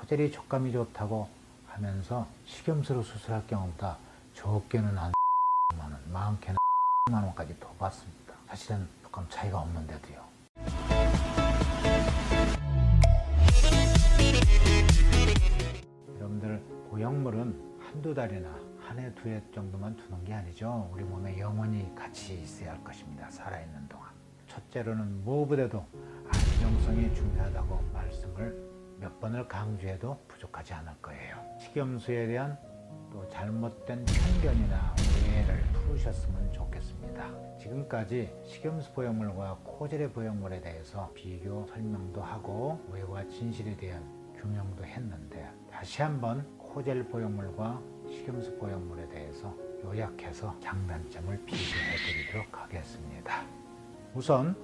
코젤이 촉감이 좋다고 하면서 식염수로 수술할 경우보다 적게는 한 만원, 많게는 만원까지 더 받습니다. 사실은 조금 차이가 없는데도요. 여러분들, 보형물은 한두 달이나 한 해, 두 해 정도만 두는 게 아니죠. 우리 몸에 영원히 같이 있어야 할 것입니다. 살아있는 동안. 첫째로는 무엇보다도 안정성이 중요하다고 말씀을 몇 번을 강조해도 부족하지 않을 거예요. 식염수에 대한 또 잘못된 편견이나 오해를 풀으셨으면 좋겠습니다. 지금까지 식염수 보형물과 코젤의 보형물에 대해서 비교 설명도 하고 오해와 진실에 대한 규명도 했는데, 다시 한번 코젤 보형물과 식염수 보형물에 대해서 요약해서 장단점을 비교해 드리도록 하겠습니다. 우선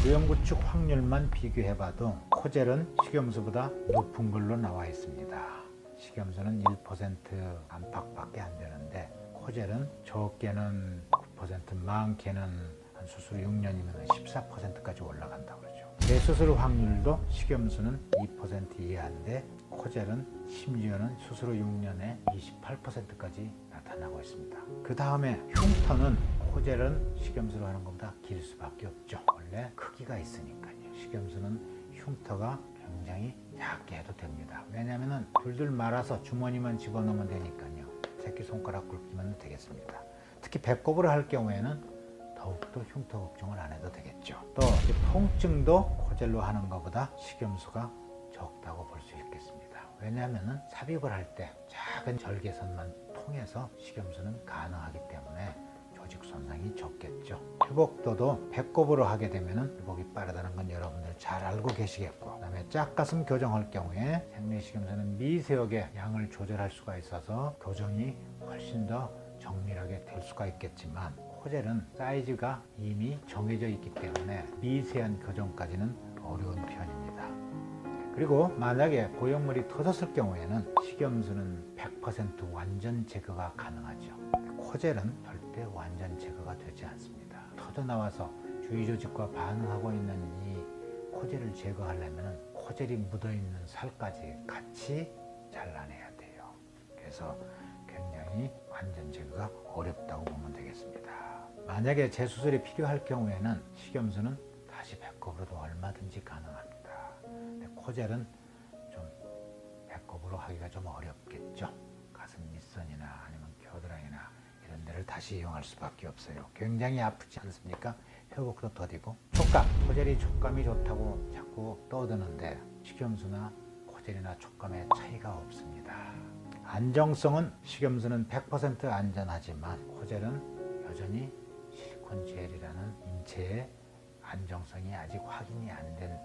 부영구축 확률만 비교해봐도 코젤은 식염수보다 높은 걸로 나와 있습니다. 식염수는 1% 안팎밖에 안 되는데 코젤은 적게는 9%, 많게는 한 수술 6년이면 14%까지 올라간다고 그러죠. 재수술 확률도 식염수는 2% 이하인데 코젤은 심지어는 수술 후 6년에 28%까지 나타나고 있습니다. 그 다음에 흉터는 코젤은 식염수로 하는 것보다 길 수밖에 없죠. 원래 크기가 있으니까요. 식염수는 흉터가 굉장히 작게 해도 됩니다. 왜냐하면 둘둘 말아서 주머니만 집어넣으면 되니까요. 새끼손가락 굵기만 되겠습니다. 특히 배꼽으로 할 경우에는 더욱더 흉터 걱정을 안 해도 되겠죠. 또 통증도 코젤로 하는 것보다 식염수가 적다고 볼 수 있겠습니다. 왜냐하면 삽입을 할 때 작은 절개선만 통해서 식염수는 가능하기 때문에 조직 손상이 적겠죠. 회복도도 배꼽으로 하게 되면 회복이 빠르다는 건 여러분들 잘 알고 계시겠고, 그 다음에 짝가슴 교정할 경우에 생리식염수는 미세하게 양을 조절할 수가 있어서 교정이 훨씬 더 정밀하게 될 수가 있겠지만, 코젤은 사이즈가 이미 정해져 있기 때문에 미세한 교정까지는 어려운 편입니다. 그리고 만약에 보형물이 터졌을 경우에는 식염수는 100% 완전 제거가 가능하죠. 코젤은 절대 완전 제거가 되지 않습니다. 터져나와서 주위 조직과 반응하고 있는 이 코젤을 제거하려면 코젤이 묻어있는 살까지 같이 잘라내야 돼요. 그래서 굉장히 완전 제거가 어렵다고 보면 되겠습니다. 만약에 재수술이 필요할 경우에는 식염수는 다시 배꼽으로도 얼마든지 가능합니다. 근데 코젤은 좀 배꼽으로 하기가 좀 어렵겠죠. 가슴 밑선이나 아니면 겨드랑이나 이런 데를 다시 이용할 수밖에 없어요. 굉장히 아프지 않습니까? 회복도 더디고. 촉감, 코젤이 촉감이 좋다고 자꾸 떠드는데 식염수나 코젤이나 촉감에 차이가 없습니다. 안정성은 식염수는 100% 안전하지만 코젤은 여전히 실리콘 젤이라는 인체의 안정성이 아직 확인이 안 된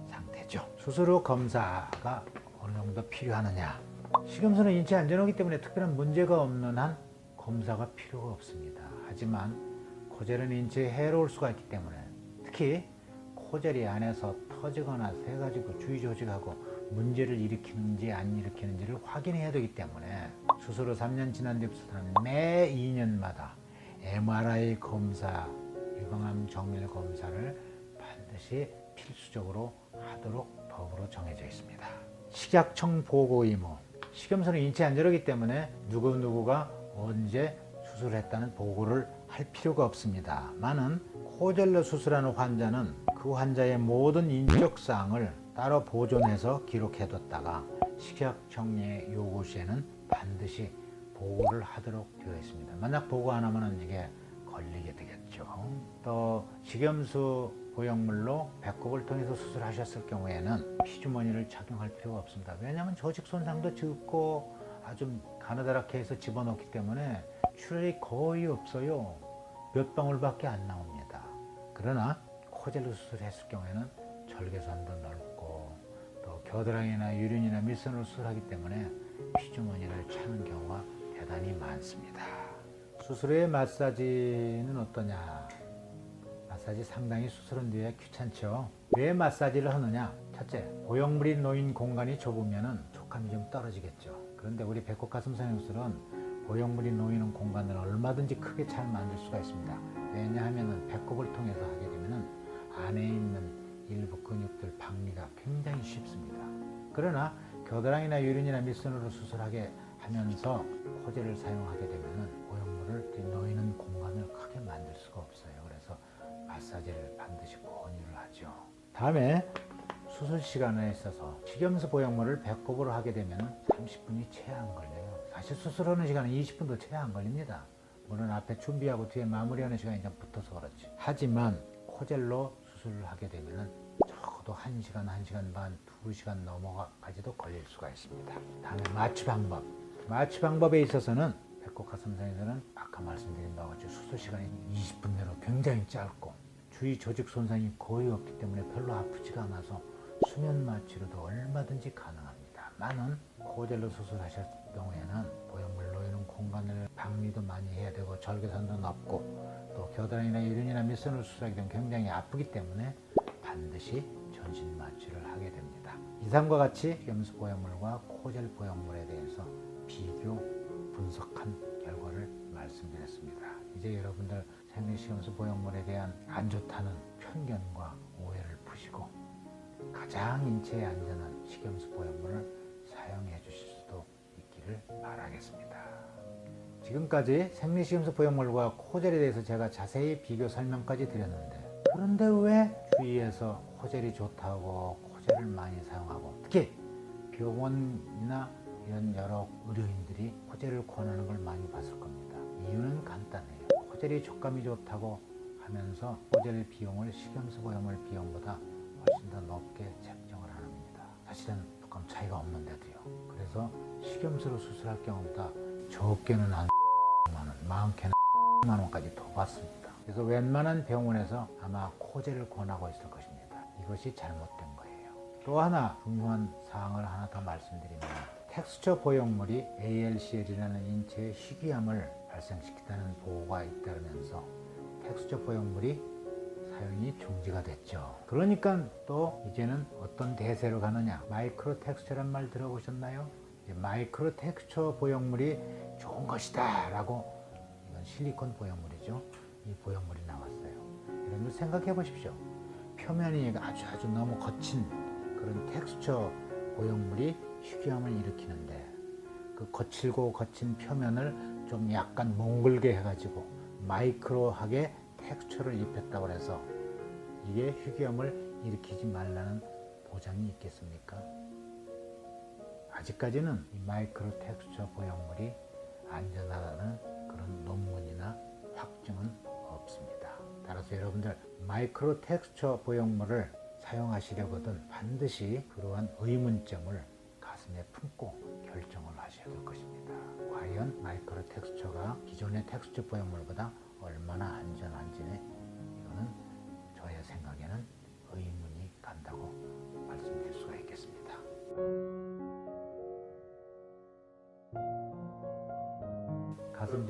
상태죠. 수술 후 검사가 어느 정도 필요하느냐? 식염수는 인체 안전하기 때문에 특별한 문제가 없는 한 검사가 필요가 없습니다. 하지만 코젤은 인체에 해로울 수가 있기 때문에, 특히 코젤이 안에서 터지거나 새가지고 주위 조직하고 문제를 일으키는지 안 일으키는지를 확인해야 되기 때문에 수술 후 3년 지난 뒤부터는 매 2년마다 MRI 검사, 유방암 정밀 검사를 반드시 필수적으로 하도록 법으로 정해져 있습니다. 식약청 보고 의무. 식염수는 인체 안전하기 때문에 누구누구가 언제 수술했다는 보고를 할 필요가 없습니다. 많은 코젤로 수술하는 환자는 그 환자의 모든 인적사항을 따로 보존해서 기록해뒀다가 식약청의 요구 시에는 반드시 보고를 하도록 되어 있습니다. 만약 보고 안 하면 이게 걸리게 되겠죠. 또 식염수 보형물로 배꼽을 통해서 수술하셨을 경우에는 피주머니를 착용할 필요가 없습니다. 왜냐하면 조직 손상도 적고 아주 가느다랗게 해서 집어넣기 때문에 출혈이 거의 없어요. 몇 방울밖에 안 나옵니다. 그러나 코젤로 수술했을 경우에는 절개선도 넓고 또 겨드랑이나 유륜이나 밑선으로 수술하기 때문에 피주머니를 차는 경우가 대단히 많습니다. 수술 후의 마사지는 어떠냐? 마사지 상당히 수술한 뒤에 귀찮죠. 왜 마사지를 하느냐? 첫째, 보형물이 놓인 공간이 좁으면 촉감이 좀 떨어지겠죠. 그런데 우리 배꼽 가슴 성형술은 보형물이 놓이는 공간을 얼마든지 크게 잘 만들 수가 있습니다. 왜냐하면 배꼽을 통해서 하게 되면 안에 있는 일부 근육들 박리가 굉장히 쉽습니다. 그러나 겨드랑이나 유린이나 밑선으로 수술하게 하면서 코젤을 사용하게 되면 보형물을 놓이는 공간을 크게 만들 수가 없어요. 그래서 마사지를 반드시 권유를 하죠. 다음에 수술 시간에 있어서 식염수 보형물을 배꼽으로 하게 되면 30분이 채 안 걸려요. 사실 수술하는 시간은 20분도 채 안 걸립니다. 물론 앞에 준비하고 뒤에 마무리하는 시간이 좀 붙어서 그렇지. 하지만 코젤로 수술을 하게 되면 적어도 1시간, 1시간 반, 2시간 넘어가까지도 걸릴 수가 있습니다. 다음에 마취 방법. 마취 방법에 있어서는 배꼽 가슴선에서는 아까 말씀드린 바와 같이 수술 시간이 20분 내로 굉장히 짧고 주위 조직 손상이 거의 없기 때문에 별로 아프지가 않아서 수면 마취로도 얼마든지 가능합니다. 많은 코젤로 수술하실 경우에는 보형물 놓이는 공간을 방리도 많이 해야 되고 절개선도 높고 또 겨드랑이나 유륜이나 밑선을 수술하게 되면 굉장히 아프기 때문에 반드시 전신 마취를 하게 됩니다. 이상과 같이 식염수 보형물과 코젤 보형물에 대해서 비교 분석한 결과를 말씀드렸습니다. 이제 여러분들 생리식염수 보형물에 대한 안 좋다는 편견과 오해를 푸시고 가장 인체에 안전한 식염수 보형물을 사용해 주실 수도 있기를 바라겠습니다. 지금까지 생리식염수 보형물과 코젤에 대해서 제가 자세히 비교 설명까지 드렸는데 그런데 왜 주위에서 코젤이 좋다고 코젤을 많이 사용하고 특히 병원이나 이런 여러 의료인들이 코젤을 권하는 걸 많이 봤을 겁니다. 이유는 간단해요. 코젤이 촉감이 좋다고 하면서 코젤 비용을 식염수 보형물 비용보다 훨씬 더 높게 책정을 합니다. 사실은 조금 차이가 없는데도요. 그래서 식염수로 수술할 경우보다 적게는 한 10,000원, 많게는 10,000만 원까지 더 받습니다. 그래서 웬만한 병원에서 아마 코젤을 권하고 있을 것입니다. 이것이 잘못된 거예요. 또 하나 중요한 사항을 하나 더 말씀드리면 텍스처 보형물이 ALCL이라는 인체의 희귀암을 발생시킨다는 보고가 잇따르면서 텍스처 보형물이 사용이 중지가 됐죠. 그러니까 또 이제는 어떤 대세로 가느냐, 마이크로 텍스처란 말 들어보셨나요? 마이크로 텍스처 보형물이 좋은 것이다 라고, 이건 실리콘 보형물이죠. 이 보형물이 나왔어요. 여러분들 생각해 보십시오. 표면이 아주 너무 거친 그런 텍스처 보형물이 희귀암을 일으키는데 그 거칠고 거친 표면을 좀 약간 몽글게 해가지고 마이크로하게 텍스처를 입혔다고 해서 이게 희귀암을 일으키지 말라는 보장이 있겠습니까? 아직까지는 이 마이크로 텍스처 보형물이 안전하다는 그런 논문이나 확증은 없습니다. 따라서 여러분들 마이크로 텍스처 보형물을 사용하시려거든 반드시 그러한 의문점을 가슴에 품고 결정을 하셔야 될 것입니다. 과연 마이크로 텍스처가 기존의 텍스처 보형물보다 얼마나 안전한지는 이거는 저의 생각에는 의문이 간다고 말씀드릴 수가 있겠습니다. 가슴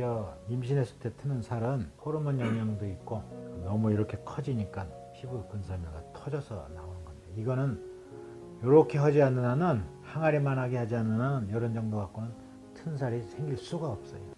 임신했을 때 트는 살은 호르몬 영향도 있고 너무 이렇게 커지니까 피부 근섬유가 터져서 나오는 건데 이거는 이렇게 하지 않는 한은 항아리만하게 하지 않는 한은 이런 정도 갖고는 튼 살이 생길 수가 없어요.